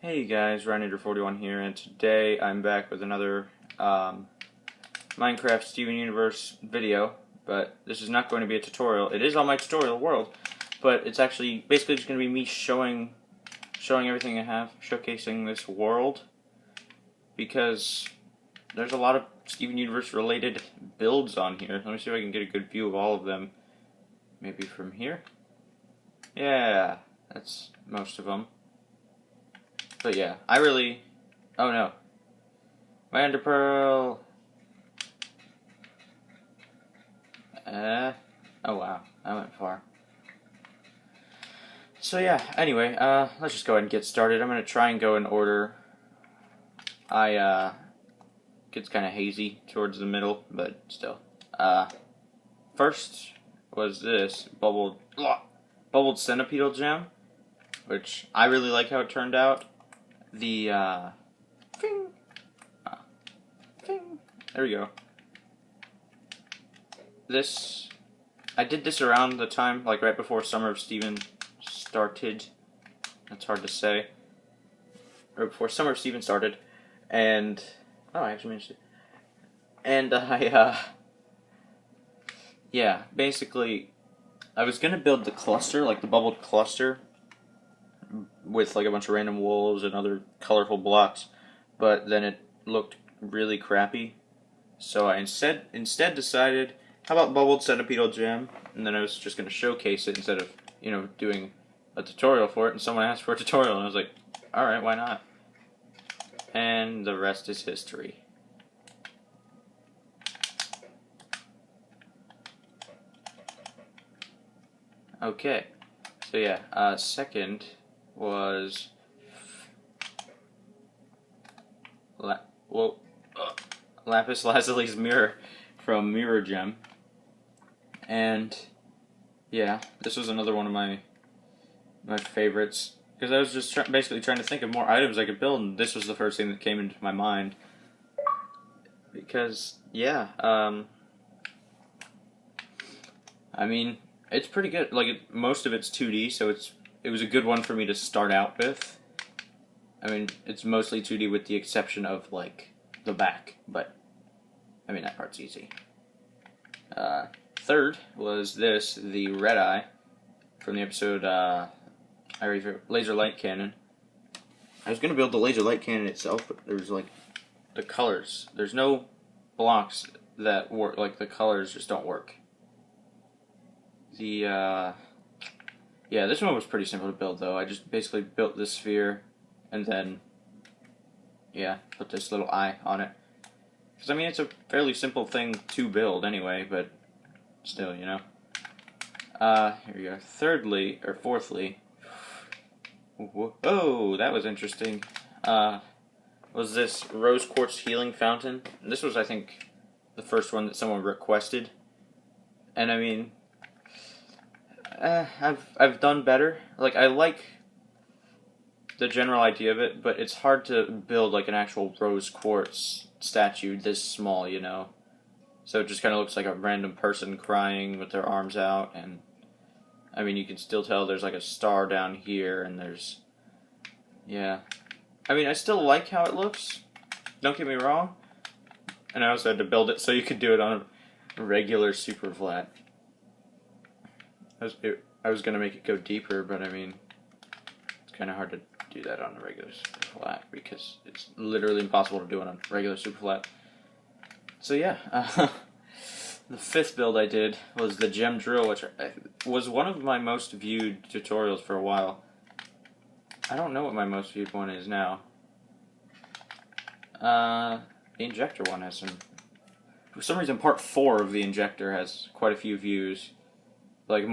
Hey guys, Rhinoder41 here, and today I'm back with another Minecraft Steven Universe video, but this is not going to be a tutorial. It is on my tutorial world, but it's actually basically just going to be me showing everything I have, showcasing this world, because there's a lot of Steven Universe related builds on here. Let me see if I can get a good view of all of them. Maybe from here? Yeah, that's most of them. But yeah, oh no. My Enderpearl! Oh wow, I went far. So yeah, anyway, let's just go ahead and get started. I'm gonna try and go in order. Gets kinda hazy towards the middle, but still. First was this bubbled centipedal gem, which I really like how it turned out. The, there we go. I did this around the time, like right before Summer of Steven started. That's hard to say. Right before Summer of Steven started, and, I actually managed to. And yeah, basically, I was gonna build the cluster, like the bubbled cluster, with like a bunch of random wolves and other colorful blocks, but then it looked really crappy. So I instead decided, how about bubbled centipedal gem? And then I was just going to showcase it instead of, doing a tutorial for it. And someone asked for a tutorial, and I was like, alright, why not? And the rest is history. Okay, so yeah, second was Lapis Lazuli's mirror from Mirror Gem, and yeah, this was another one of my favorites, because I was just basically trying to think of more items I could build, and this was the first thing that came into my mind, because yeah, I mean, it's pretty good. Like, most of it's 2D, so it was a good one for me to start out with. I mean, it's mostly 2D with the exception of, like, the back, but, I mean, that part's easy. Third was this, the Red Eye, from the episode, Laser Light Cannon. I was going to build the Laser Light Cannon itself, but there's, like, the colors. There's no blocks that work, like, the colors just don't work. Yeah, this one was pretty simple to build, though. I just basically built this sphere, and then, yeah, put this little eye on it. Because, I mean, it's a fairly simple thing to build anyway, but still, Here we go. Fourthly, whoa, that was interesting, was this Rose Quartz Healing Fountain. And this was, I think, the first one that someone requested. And, I mean, I've done better. Like, I like the general idea of it, but it's hard to build like an actual rose quartz statue this small, So it just kind of looks like a random person crying with their arms out, and I mean, you can still tell there's like a star down here, and there's, yeah. I mean, I still like how it looks, don't get me wrong, and I also had to build it so you could do it on a regular super flat. I was going to make it go deeper, but I mean, it's kind of hard to do that on a regular super flat, because it's literally impossible to do it on a regular super flat. So yeah, the fifth build I did was the gem drill, which was one of my most viewed tutorials for a while. I don't know what my most viewed one is now. The injector one has some. For some reason, part 4 of the injector has quite a few views. Like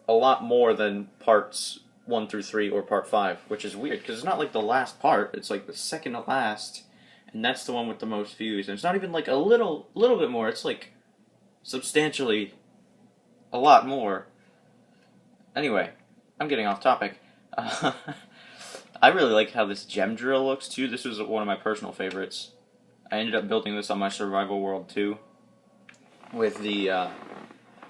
a lot more than parts 1 through 3 or part 5, which is weird, because it's not like the last part, it's like the second to last, and that's the one with the most views, and it's not even like a little bit more, it's like substantially a lot more. Anyway, I'm getting off topic. I really like how this gem drill looks too. This was one of my personal favorites. I ended up building this on my survival world too, with the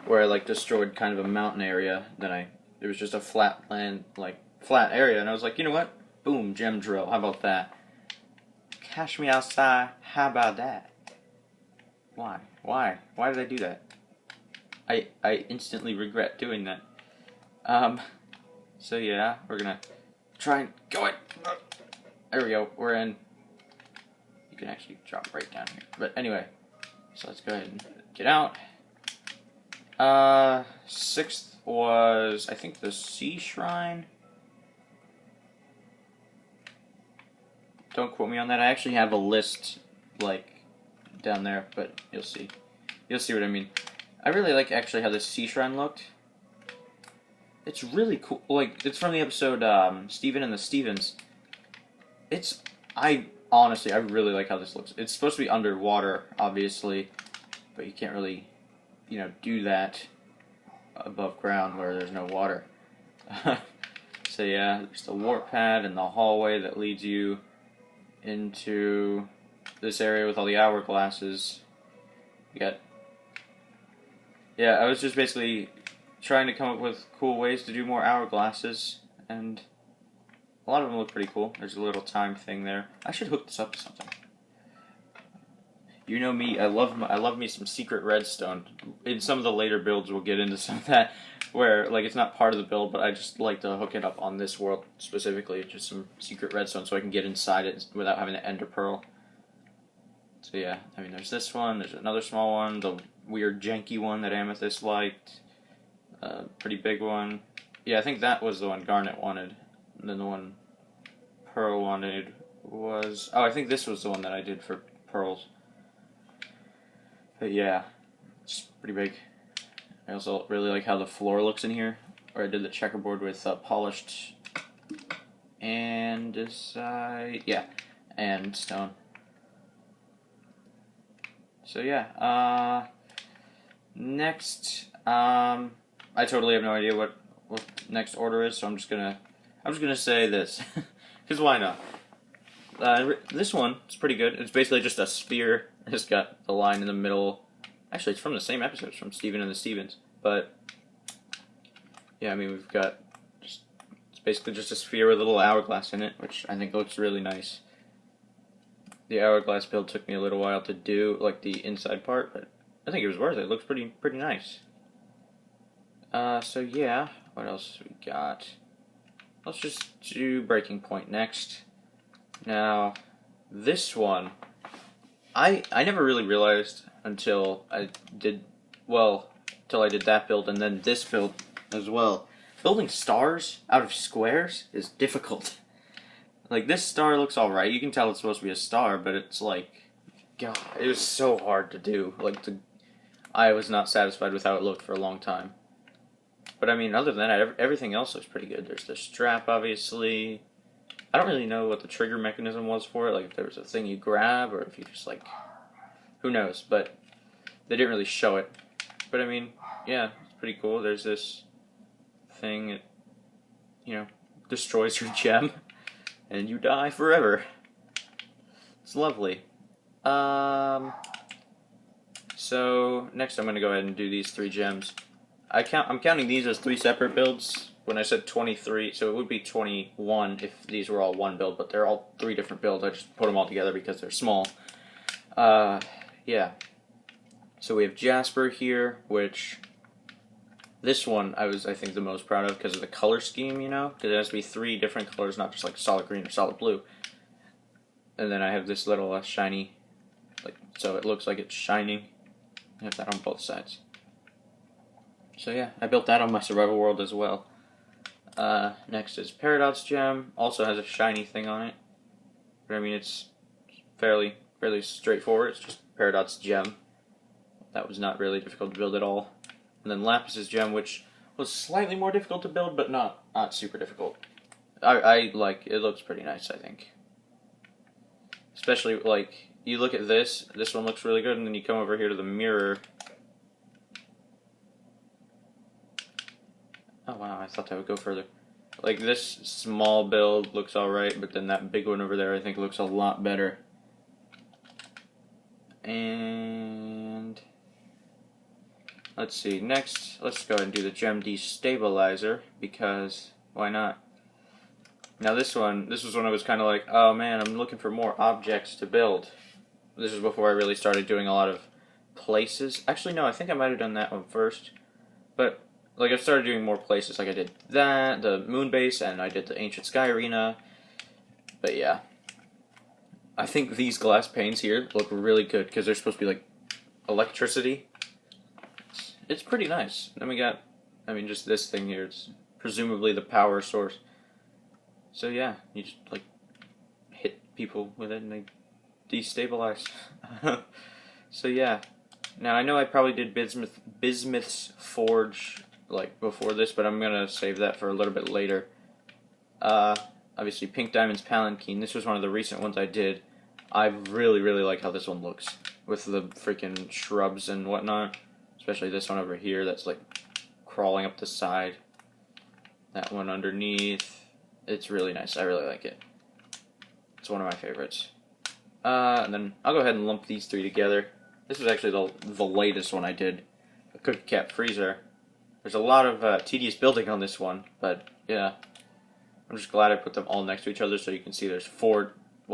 where I like destroyed kind of a mountain area. Then it was just a flat land, like flat area, and I was like, you know what? Boom, gem drill. How about that? Cash me outside. How about that? Why? Why did I do that? I instantly regret doing that. So yeah, we're gonna try and go in. There we go. We're in. You can actually drop right down here. But anyway, so let's go ahead and get out. Sixth was, I think, the Sea Shrine. Don't quote me on that. I actually have a list, like, down there, but you'll see. You'll see what I mean. I really like, actually, how this Sea Shrine looked. It's really cool. Like, it's from the episode, Steven and the Stevens. Honestly, I really like how this looks. It's supposed to be underwater, obviously, but you can't really, do that above ground where there's no water. So yeah, there's the warp pad and the hallway that leads you into this area with all the hourglasses. Yeah, I was just basically trying to come up with cool ways to do more hourglasses, and a lot of them look pretty cool. There's a little time thing there. I should hook this up to something. You know me, I love me some secret redstone. In some of the later builds, we'll get into some of that, where like it's not part of the build, but I just like to hook it up on this world specifically, just some secret redstone, so I can get inside it without having to ender pearl. So yeah, I mean, there's this one. There's another small one, the weird janky one that Amethyst liked, pretty big one. Yeah, I think that was the one Garnet wanted, and then the one Pearl wanted was, I think this was the one that I did for pearls. But yeah, it's pretty big. I also really like how the floor looks in here, where I did the checkerboard with polished andesite, and stone. So yeah, next, I totally have no idea what next order is, so I'm just gonna say this, because why not? This one is pretty good. It's basically just a sphere. It's got the line in the middle. Actually, it's from the same episode. It's from Steven and the Stevens. But yeah, I mean, we've got it's basically just a sphere with a little hourglass in it, which I think looks really nice. The hourglass build took me a little while to do, like the inside part, but I think it was worth it. It looks pretty nice. So yeah, what else we got? Let's just do Breaking Point next. Now, this one, I never really realized until I did that build and then this build as well. Building stars out of squares is difficult. Like, this star looks alright. You can tell it's supposed to be a star, but it's like, God, it was so hard to do. I was not satisfied with how it looked for a long time. But I mean, other than that, everything else looks pretty good. There's the strap, obviously. I don't really know what the trigger mechanism was for it, like if there was a thing you grab, or if you just who knows, but they didn't really show it. But I mean, yeah, it's pretty cool. There's this thing, it, destroys your gem, and you die forever. It's lovely. So, next I'm going to go ahead and do these 3 gems. I'm counting these as 3 separate builds. When I said 23, so it would be 21 if these were all one build, but they're all 3 different builds. I just put them all together because they're small. Yeah. So we have Jasper here, which this one I think, the most proud of because of the color scheme, because it has to be 3 different colors, not just like solid green or solid blue. And then I have this little shiny, so it looks like it's shining. I have that on both sides. So yeah, I built that on my survival world as well. Next is Paradox Gem. Also has a shiny thing on it. But I mean, it's fairly straightforward. It's just Paradox Gem. That was not really difficult to build at all. And then Lapis' Gem, which was slightly more difficult to build, but not super difficult. I like, it looks pretty nice, I think. Especially, you look at this one looks really good, and then you come over here to the mirror. Oh wow, I thought that would go further. Like, this small build looks alright, but then that big one over there I think looks a lot better. And let's see, next let's go ahead and do the gem destabilizer, because why not? Now this was when I was kind of like, oh man, I'm looking for more objects to build. This was before I really started doing a lot of places. Actually, no, I think I might have done that one first. But, like, I started doing more places. Like, I did that, the moon base, and I did the ancient sky arena. But yeah. I think these glass panes here look really good, because they're supposed to be, like, electricity. It's pretty nice. Then we got, I mean, just this thing here. It's presumably the power source. So yeah, you just, like, hit people with it and they destabilize. So yeah. Now I know I probably did Bismuth's Forge, like, before this, but I'm gonna save that for a little bit later. Obviously Pink Diamond's Palanquin. This was one of the recent ones I did. I really, really like how this one looks. With the freaking shrubs and whatnot. Especially this one over here that's, like, crawling up the side. That one underneath. It's really nice. I really like it. It's one of my favorites. And then I'll go ahead and lump these three together. This was actually the latest one I did. A Cookie Cat Freezer. There's a lot of tedious building on this one, but yeah. I'm just glad I put them all next to each other so you can see there's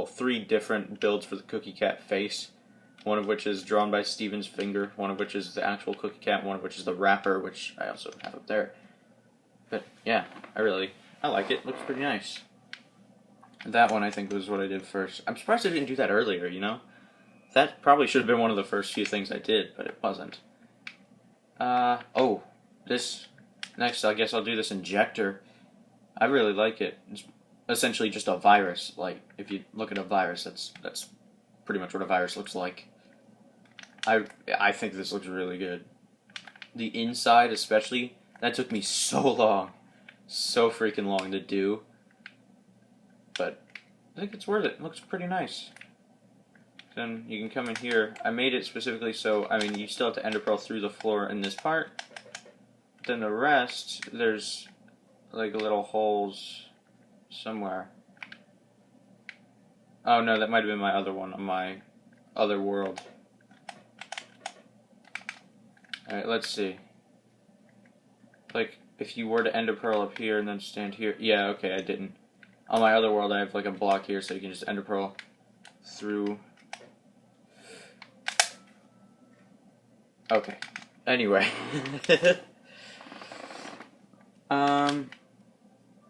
three different builds for the Cookie Cat face. One of which is drawn by Steven's finger, one of which is the actual Cookie Cat, one of which is the wrapper, which I also have up there. But yeah, I like it. It looks pretty nice. That one I think was what I did first. I'm surprised I didn't do that earlier, you know? That probably should have been one of the first few things I did, but it wasn't. This next, I guess I'll do this injector. I really like it. It's essentially just a virus. Like, if you look at a virus, that's pretty much what a virus looks like. I think this looks really good. The inside, especially, that took me so long. So freaking long to do. But I think it's worth it. It looks pretty nice. Then you can come in here. I made it specifically so, I mean, you still have to ender pearl through the floor in this part. Then the rest, there's like little holes somewhere. Oh no, that might have been my other one on my other world. Alright, let's see. Like, if you were to ender pearl up here and then stand here. Yeah, okay, I didn't. On my other world, I have like a block here, so you can just ender pearl through. Okay. Anyway.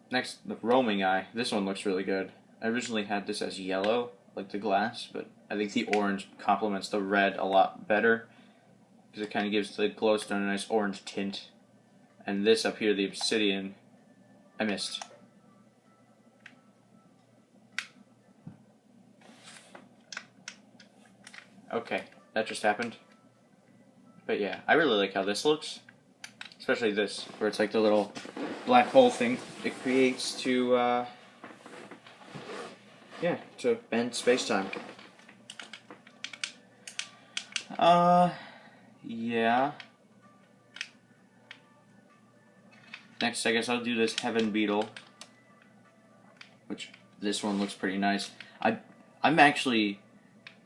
Next, the roaming eye. This one looks really good. I originally had this as yellow, like the glass, but I think the orange complements the red a lot better, because it kind of gives the glowstone a nice orange tint. And this up here, the obsidian, I missed. Okay, that just happened. But yeah, I really like how this looks. Especially this, where it's like the little black hole thing it creates to, to bend space-time. Yeah. Next, I guess I'll do this Heaven Beetle, which this one looks pretty nice. I'm actually,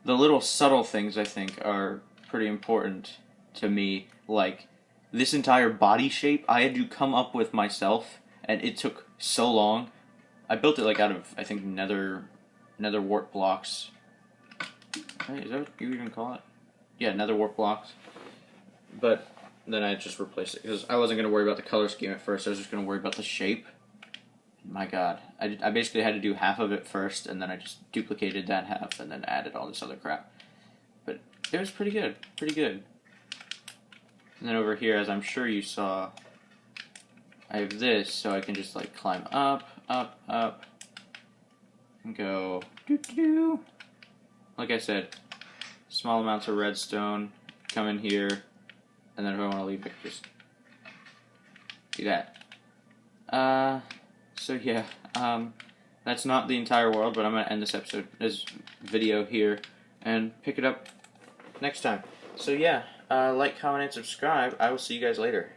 the little subtle things I think are pretty important to me, like this entire body shape I had to come up with myself, and it took so long. I built it like out of, I think, nether wart blocks. Hey, is that what you even call it? Yeah, nether wart blocks. But then I just replaced it because I wasn't going to worry about the color scheme at first. I was just going to worry about the shape. My god. I basically had to do half of it first, and then I just duplicated that half and then added all this other crap. But it was pretty good. Pretty good. And then over here, as I'm sure you saw, I have this, so I can just like climb up, up, up, and go doo-doo-doo. Like I said, small amounts of redstone, come in here, and then if I want to leave it, just do that. So yeah, that's not the entire world, but I'm going to end this video here, and pick it up next time. So yeah, like, comment, and subscribe. I will see you guys later.